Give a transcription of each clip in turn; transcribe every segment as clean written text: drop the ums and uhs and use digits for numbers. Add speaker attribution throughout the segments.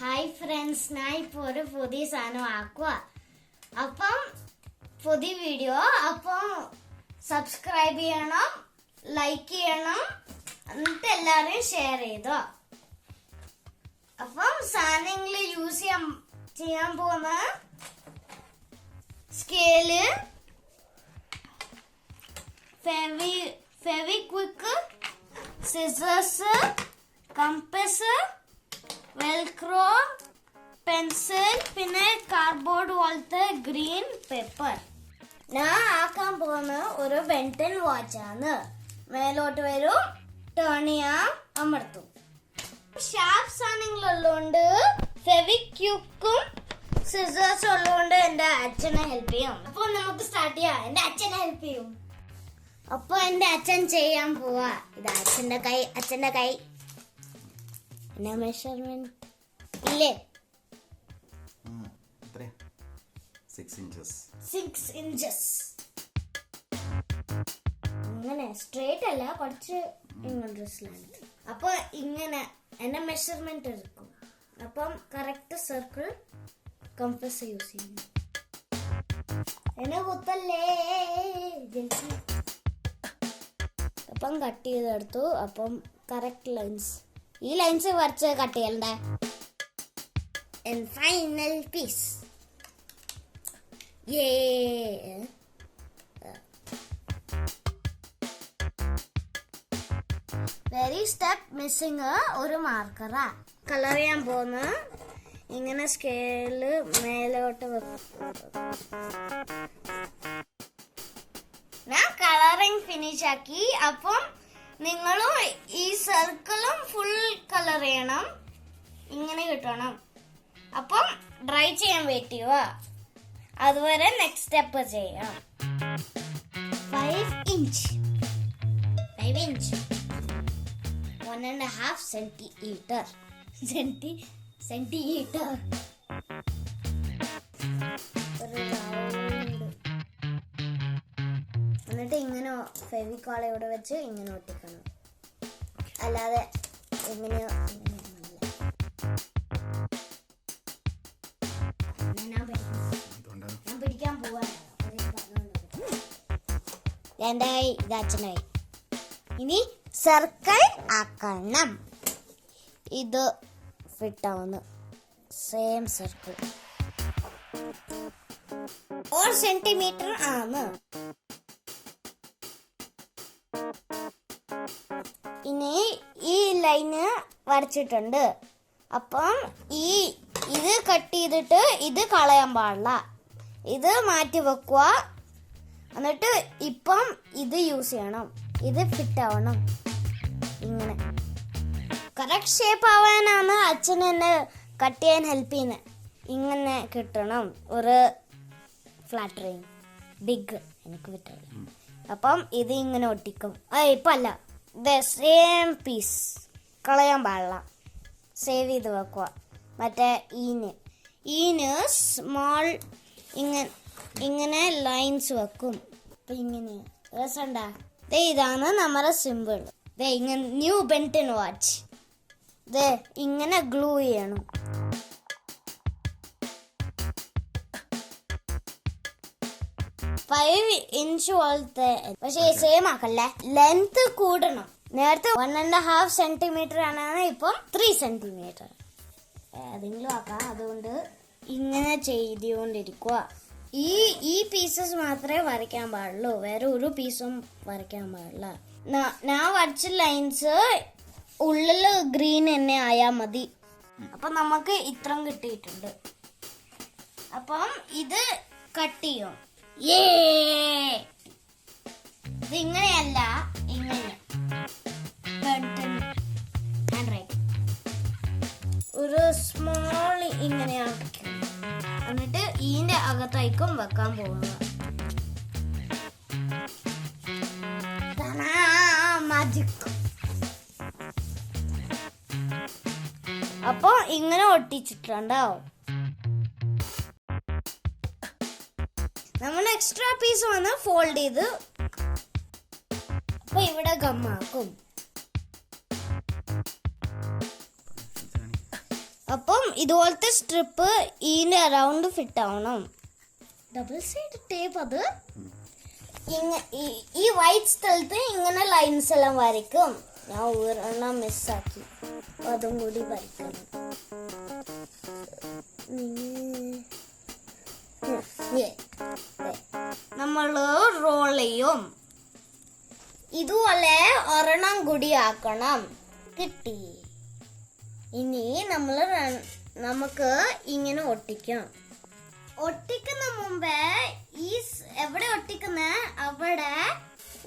Speaker 1: Hi friends, ഞാൻ ഇപ്പോൾ ഒരു പുതിയ സാധനം ആക്കുക. അപ്പം പുതിയ വീഡിയോ അപ്പം സബ്സ്ക്രൈബ് ചെയ്യണം, ലൈക്ക് ചെയ്യണം, എന്നിട്ട് എല്ലാവരും ഷെയർ ചെയ്തോ. അപ്പം സാധനങ്ങൾ യൂസ് ചെയ്യാൻ പോകുന്ന scale, Fevikwik, scissors, കമ്പസ്, Velcro, pencil, പിന്നെ കാർഡ്ബോർഡ് പോലത്തെ ഗ്രീൻ പേപ്പർ. ഞാൻ ആക്കാൻ പോകുന്ന ഒരു ബെൻടൻ വാച്ചാണ്. മേലോട്ട് വരും, ടേൺ ചെയ്യാം, അമർത്തും. ഷാർപ്പ് സാധനങ്ങളുള്ളതുകൊണ്ട് ഫെവിക്വിക്കും സിസേഴ്സ് ഉള്ളതുകൊണ്ട് എന്റെ അച്ഛനെ ഹെൽപ്പ് ചെയ്യും. അപ്പൊ നമുക്ക് സ്റ്റാർട്ട് ചെയ്യാം. എന്റെ അച്ഛനെ ഹെൽപ്പ് ചെയ്യും. അപ്പൊ എന്റെ അച്ഛൻ ചെയ്യാൻ പോവാ. ഇത് അച്ഛന്റെ കൈ എന്നാ മെഷർമെന്റ് ഇല്ലേ? 6 ഇഞ്ചസ്. ഇങ്ങനെ സ്ട്രേറ്റ് അല്ല, കുറച്ച് ഇൻട്രസ്റ്റിലാണ്. അപ്പൊ ഇങ്ങനെ എന്റെ മെഷർമെന്റ് എടുക്കും. അപ്പം കറക്റ്റ് സർക്കിൾ കമ്പസ് യൂസ് ചെയ്യുന്നു. എന്നെ കുത്തല്ലേ. അപ്പം കട്ട് ചെയ്തെടുത്തു. അപ്പം കറക്റ്റ് ലൈൻസ്, ഈ ലൈൻസ് വരച്ച് കട്ട് ചെയ്യണ്ടേ. Final piece. Very step missing ഒരു മാർക്കറാ. കളർ ചെയ്യാൻ പോകുന്ന ഇങ്ങനെ സ്കെയില് മേലോട്ട് വെക്കും. ഞാൻ കളറിങ് ഫിനിഷ് ആക്കി. അപ്പം നിങ്ങളും ഈ സർക്കിളും ഫുൾ കളർ ചെയ്യണം. ഇങ്ങനെ കിട്ടണം. അപ്പം ഡ്രൈ ചെയ്യാൻ വെയിറ്റ് ചെയ്യുക. അതുവരെ നെക്സ്റ്റ് സ്റ്റെപ്പ് ചെയ്യാം. 5 ഇഞ്ച് 1.5 സെന്റിമീറ്റർ. എന്നിട്ട് ഇങ്ങനെ ഫെവിക്കോൾ ഇവിടെ വെച്ച് ഇങ്ങനെ ഒട്ടിക്കണം. അല്ലാതെ എങ്ങനെയോ ഞാൻ പിടിക്കാൻ പോവാ. രണ്ടായി, ഇത് അച്ഛനായി. ഇനി സർക്കിൾ ആക്കണം. ഇത് ഫിറ്റാവുന്നു. സെയിം സർക്കിൾ 4 സെന്റിമീറ്റർ ആണ്. ഇനി ഈ ലൈന് വരച്ചിട്ടുണ്ട്. അപ്പം ഇത് കട്ട് ചെയ്തിട്ട് ഇത് കളയാൻ പാടില്ല. ഇത് മാറ്റി വെക്കുക. എന്നിട്ട് ഇപ്പം ഇത് യൂസ് ചെയ്യണം. ഇത് ഫിറ്റ് ആവണം. ഇങ്ങനെ കറക്റ്റ് ഷേപ്പ് ആവാനാണ് അച്ഛൻ എന്നെ കട്ട് ചെയ്യാൻ ഹെൽപ്പ് ചെയ്യുന്നത്. ഇങ്ങനെ കിട്ടണം. ഒരു ഫ്ലാറ്ററിങ് ബിഗ് എനിക്ക് കിട്ടില്ല. അപ്പം ഇത് ഇങ്ങനെ ഒട്ടിക്കും. ഇപ്പം അല്ല, സെയിം പീസ് കളയാൻ പാടില്ല. സേവ് ചെയ്ത് വെക്കുക. മറ്റേ ഈന് സ്മോൾ ഇങ്ങനെ ലൈൻസ് വെക്കും. അപ്പം ഇങ്ങനെ രസമുണ്ടാ. ഇതാണ് നമ്മുടെ സിമ്പിൾ. ഇങ്ങനെ ന്യൂ ബെൻടൻ വാച്ച്. ഇങ്ങനെ ഗ്ലൂ ചെയ്യണം. ഫൈവ് ഇഞ്ച് പോലത്തെ, പക്ഷെ സെയിം ആക്കല്ലേ, ലെങ്ത് കൂടണം. നേരത്തെ 1.5 സെന്റിമീറ്റർ ആണ്, ഇപ്പം 3 സെന്റിമീറ്റർ. ഏതെങ്കിലും ആക്കാം. അതുകൊണ്ട് ഇങ്ങനെ ചെയ്തുകൊണ്ടിരിക്കുക. ഈ പീസസ് മാത്രമേ വരയ്ക്കാൻ പാടുള്ളൂ. വേറെ ഒരു പീസും വരയ്ക്കാൻ പാടില്ല. ഞാൻ വരച്ച ലൈൻസ് ഉള്ളില് ഗ്രീൻ തന്നെ ആയാൽ മതി. അപ്പൊ നമുക്ക് ഇത്രയും കിട്ടിയിട്ടുണ്ട്. അപ്പം ഇത് കട്ട് ചെയ്യും. ഇത് ഇങ്ങനെയല്ല, ഇങ്ങനെ ഒരു സ്മോൾ ഇങ്ങനെയാണ്. എന്നിട്ട് ഇതിന്റെ അകത്തായിരിക്കും വെക്കാൻ പോകുന്നത്. മാജിക്. അപ്പൊ ഇങ്ങനെ ഒട്ടിച്ചിട്ടുണ്ടാവും. നമ്മൾ എക്സ്ട്രാ പീസ് വന്ന് ഫോൾഡ് ചെയ്ത് അപ്പൊ ഇവിടെ ഗമ്മാക്കും. അപ്പം ഇതുപോലത്തെ സ്ട്രിപ്പ് ഇതിന്റെ അറൗണ്ട് ഫിറ്റ് ആവണം. ഡബിൾ സൈഡ് ടേപ്പ് അത് ഈ വൈറ്റ് സ്ഥലത്ത് ഇങ്ങനെ ലൈൻസ് എല്ലാം വരയ്ക്കും. ഞാൻ ഒരെണ്ണം മിസ്സാക്കി, അതും കൂടി വരയ്ക്കണം. നമ്മള് റോൾ ചെയ്യും. ഇതുപോലെ ഒരെണ്ണം കൂടി ആക്കണം. കിട്ടി. ഇനി നമുക്ക് ഇങ്ങനെ ഒട്ടിക്കാം. ഒട്ടിക്കുന്ന മുമ്പേ എവിടെ ഒട്ടിക്കുന്ന അവിടെ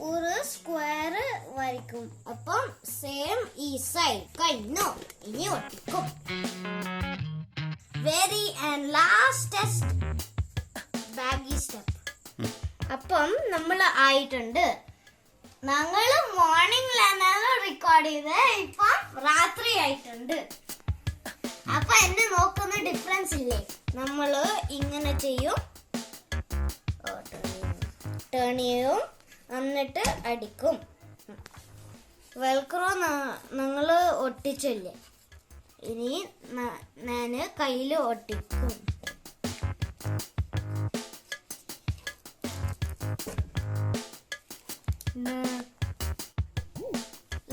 Speaker 1: ഒരു സ്ക്വയർ വരയ്ക്കും. അപ്പം സെയിം ഈ സൈഡ് കഴിഞ്ഞു. ഇനി ഒട്ടിക്കും. വെരി ആൻഡ് ലാസ്റ്റസ്റ്റ് ബാഗി സ്റ്റെപ്പ്. അപ്പം നമ്മൾ ആയിട്ടുണ്ട്. ഞങ്ങള് മോർണിംഗിലാണ് റെക്കോർഡ് ചെയ്ത്, ഇപ്പം രാത്രി ആയിട്ടുണ്ട്. അപ്പൊ എന്നെ നോക്കുന്ന ഡിഫറൻസ് ഇല്ലേ? നമ്മള് ഇങ്ങനെ ചെയ്യും, ടേൺ ചെയ്യും, എന്നിട്ട് അടിക്കും. വെൽക്രോ ഞങ്ങള് ഒട്ടിച്ചില്ലേ, ഇനി ഞാന് കയ്യില് ഒട്ടിക്കും.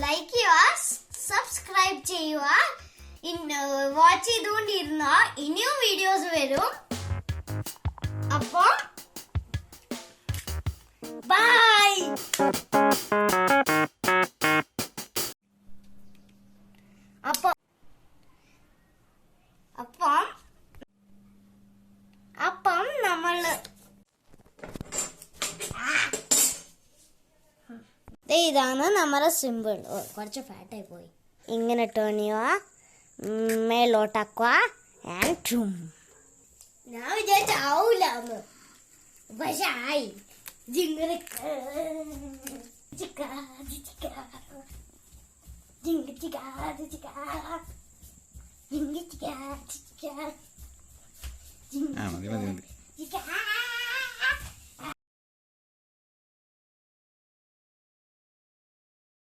Speaker 1: ലൈക്ക് ചെയ്യുക, സബ്സ്ക്രൈബ് ചെയ്യുക. വാച്ച് ചെയ്തുകൊണ്ടിരുന്ന ഇനിയും വീഡിയോസ് വരും. അപ്പോൾ ബൈ. അപ്പം നമ്മള് ഇതാണ് നമ്മുടെ സിമ്പിൾ. കുറച്ച് ഫാറ്റായി പോയി. ഇങ്ങനെ ടേൺ ചെയ്യുക, മേലോട്ടാക്കുക. ഞാൻ വിചാരിച്ച ആവൂല, പക്ഷെ ആയി. ജിങ്ങനെ
Speaker 2: മതി